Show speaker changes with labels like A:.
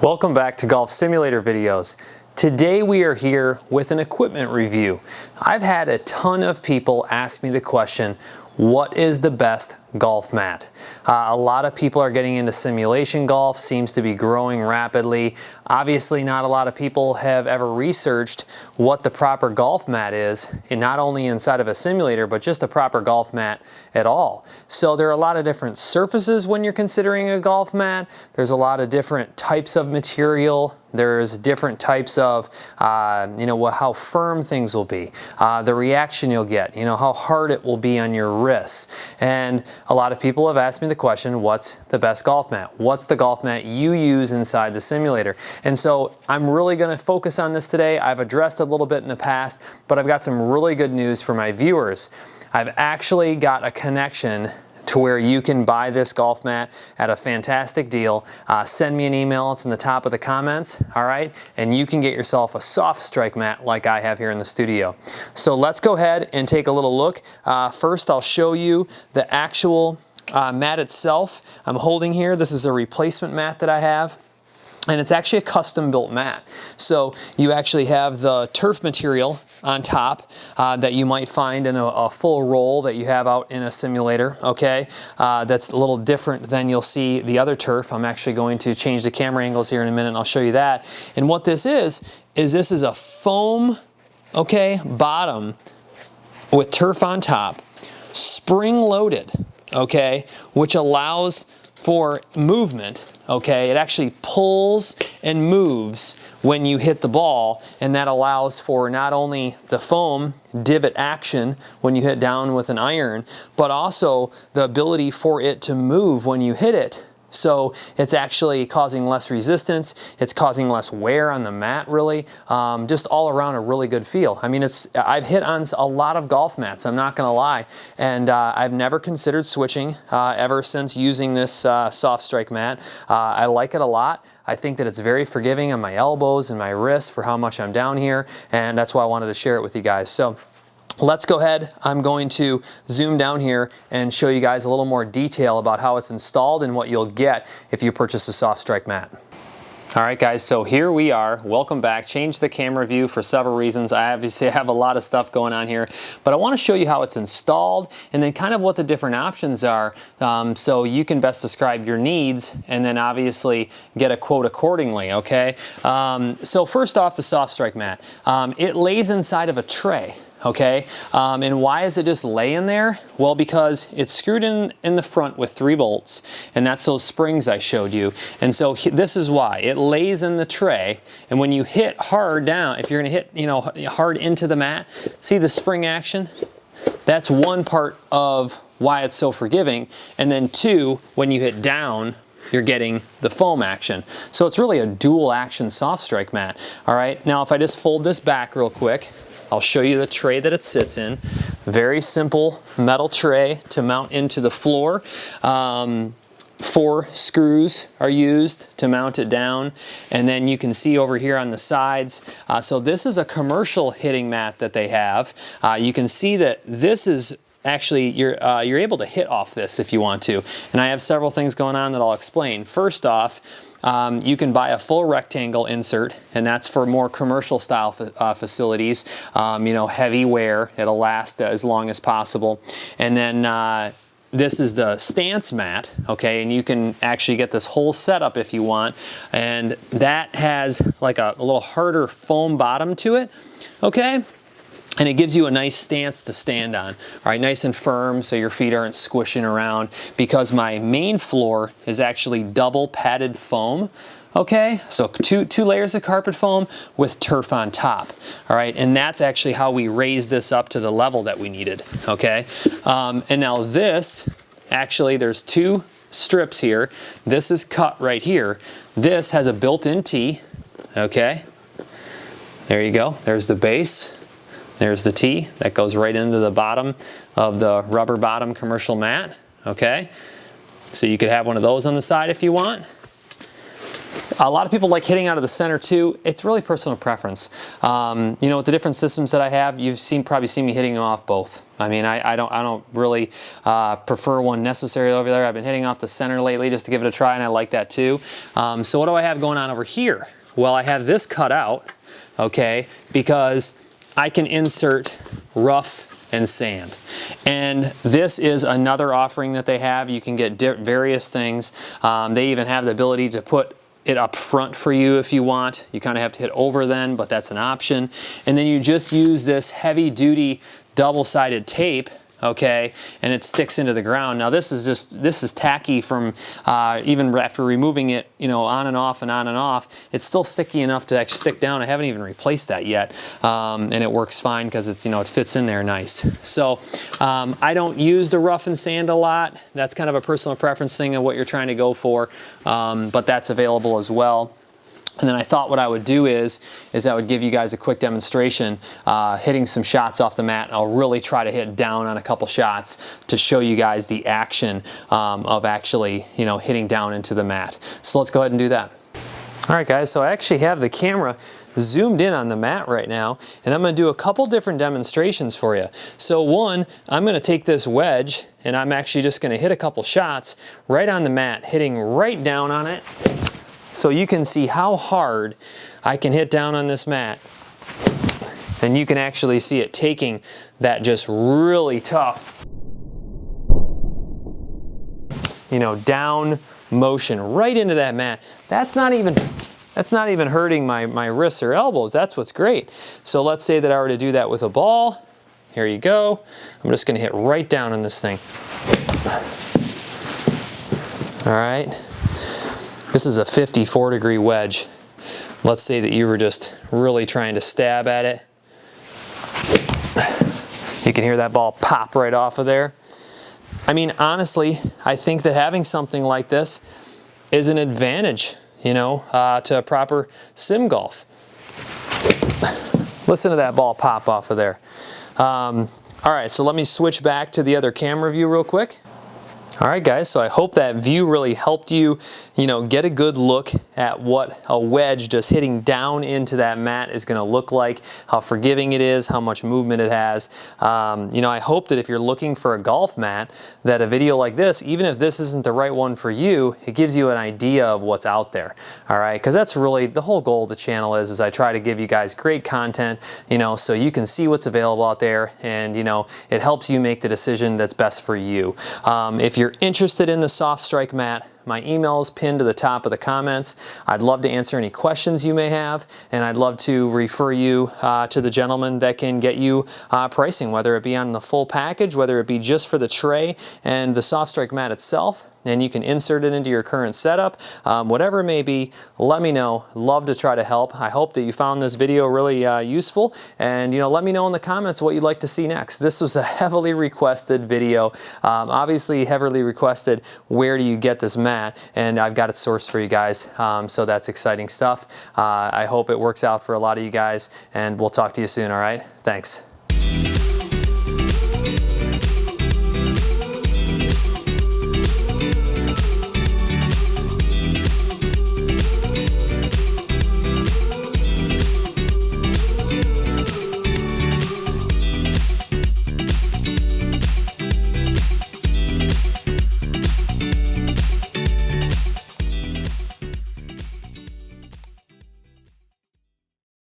A: Welcome back to Golf Simulator videos. Today we are here with an equipment review. I've had a ton of people ask me the question, what is the best golf mat? A lot of people are getting into simulation golf, seems to be growing rapidly. Obviously not a lot of people have ever researched what the proper golf mat is, and not only inside of a simulator, but just a proper golf mat at all. So there are a lot of different surfaces when you're considering a golf mat. There's a lot of different types of material. There's different types of, how firm things will be, the reaction you'll get, how hard it will be on your wrists. And a lot of people have asked me the question, what's the best golf mat? What's the golf mat you use inside the simulator? And so I'm really going to focus on this today. I've addressed a little bit in the past, but I've got some really good news for my viewers. I've actually got a connection to where you can buy this golf mat at a fantastic deal. Send me an email, it's in the top of the comments, all right? And you can get yourself a soft strike mat like I have here in the studio. So let's go ahead and take a little look. First, I'll show you the actual mat itself. I'm holding here, this is a replacement mat that I have. And it's actually a custom built mat. So you actually have the turf material on top that you might find in a full roll that you have out in a simulator, okay? That's a little different than you'll see the other turf. I'm actually going to change the camera angles here in a minute and I'll show you that. And what this is this is a foam, okay, bottom with turf on top, spring loaded, okay, which allows for movement, okay? It actually pulls and moves when you hit the ball, and that allows for not only the foam divot action when you hit down with an iron, but also the ability for it to move when you hit it. So it's actually causing less resistance, it's causing less wear on the mat really, just all around a really good feel. I mean, I've hit on a lot of golf mats, I'm not gonna lie, and I've never considered switching ever since using this soft strike mat. I like it a lot. I think that it's very forgiving on my elbows and my wrists for how much I'm down here, and that's why I wanted to share it with you guys. So let's go ahead. I'm going to zoom down here and show you guys a little more detail about how it's installed and what you'll get if you purchase a soft strike mat. All right guys, so here we are. Welcome back. Changed the camera view for several reasons. I obviously have a lot of stuff going on here, but I want to show you how it's installed and then kind of what the different options are, so you can best describe your needs and then obviously get a quote accordingly, okay? So first off, the soft strike mat. It lays inside of a tray. Okay, and why is it just laying there? Well, because it's screwed in the front with 3 bolts, and that's those springs I showed you. And so this is why. It lays in the tray, and when you hit hard down, if you're gonna hit, hard into the mat, see the spring action? That's one part of why it's so forgiving. And then 2, when you hit down, you're getting the foam action. So it's really a dual action soft strike mat. All right, now if I just fold this back real quick, I'll show you the tray that it sits in. Very simple metal tray to mount into the floor. 4 screws are used to mount it down, and then you can see over here on the sides. So this is a commercial hitting mat that they have. You can see that this is actually, you're able to hit off this if you want to. And I have several things going on that I'll explain. First off, you can buy a full rectangle insert, and that's for more commercial style facilities. Heavy wear, it'll last as long as possible. And then this is the stance mat, okay, and you can actually get this whole setup if you want, and that has like a little harder foam bottom to it, okay? And it gives you a nice stance to stand on, all right, nice and firm so your feet aren't squishing around, because my main floor is actually double padded foam, okay? So two layers of carpet foam with turf on top, all right? And that's actually how we raised this up to the level that we needed, okay? And now this, actually there's 2 strips here. This is cut right here. This has a built-in tee, okay? There you go, there's the base. There's the tee that goes right into the bottom of the rubber bottom commercial mat, okay? So you could have one of those on the side if you want. A lot of people like hitting out of the center too. It's really personal preference. You know, with the different systems that I have, you've probably seen me hitting off both. I mean, I don't really prefer one necessarily over there. I've been hitting off the center lately just to give it a try, and I like that too. So what do I have going on over here? Well, I have this cut out, okay, because I can insert rough and sand. And this is another offering that they have. You can get various things. They even have the ability to put it up front for you if you want. You kind of have to hit over then, but that's an option. And then you just use this heavy duty double-sided tape, okay, and it sticks into the ground. Now this is tacky from even after removing it, you know, on and off and on and off, it's still sticky enough to actually stick down. I haven't even replaced that yet, and it works fine because it's, you know, it fits in there nice. So I don't use the rough and sand a lot. That's kind of a personal preference thing of what you're trying to go for, but that's available as well. And then I thought what I would do is I would give you guys a quick demonstration hitting some shots off the mat. And I'll really try to hit down on a couple shots to show you guys the action of actually, you know, hitting down into the mat. So let's go ahead and do that. All right, guys, so I actually have the camera zoomed in on the mat right now, and I'm going to do a couple different demonstrations for you. So one, I'm going to take this wedge, and I'm actually just going to hit a couple shots right on the mat, hitting right down on it. So you can see how hard I can hit down on this mat. And you can actually see it taking that just really tough, you know, down motion right into that mat. That's not even hurting my wrists or elbows. That's what's great. So let's say that I were to do that with a ball. Here you go. I'm just going to hit right down on this thing. All right. This is a 54-degree wedge. Let's say that you were just really trying to stab at it. You can hear that ball pop right off of there. I mean, honestly, I think that having something like this is an advantage, you know, to a proper sim golf. Listen to that ball pop off of there. All right, so let me switch back to the other camera view real quick. All right, guys, so I hope that view really helped you, you know, get a good look at what a wedge just hitting down into that mat is going to look like, how forgiving it is, how much movement it has. You know, I hope that if you're looking for a golf mat, that a video like this, even if this isn't the right one for you, it gives you an idea of what's out there. All right, because that's really the whole goal of the channel is I try to give you guys great content, you know, so you can see what's available out there, and, you know, it helps you make the decision that's best for you. If you're interested in the Soft Strike mat, my email is pinned to the top of the comments. I'd love to answer any questions you may have, and I'd love to refer you to the gentleman that can get you pricing, whether it be on the full package, whether it be just for the tray and the Soft Strike mat itself, and you can insert it into your current setup. Whatever it may be, let me know. Love to try to help. I hope that you found this video really useful, and, you know, let me know in the comments what you'd like to see next. This was a heavily requested video. Obviously heavily requested, where do you get this mat? And I've got it sourced for you guys, so that's exciting stuff. I hope it works out for a lot of you guys, and we'll talk to you soon. All right, thanks.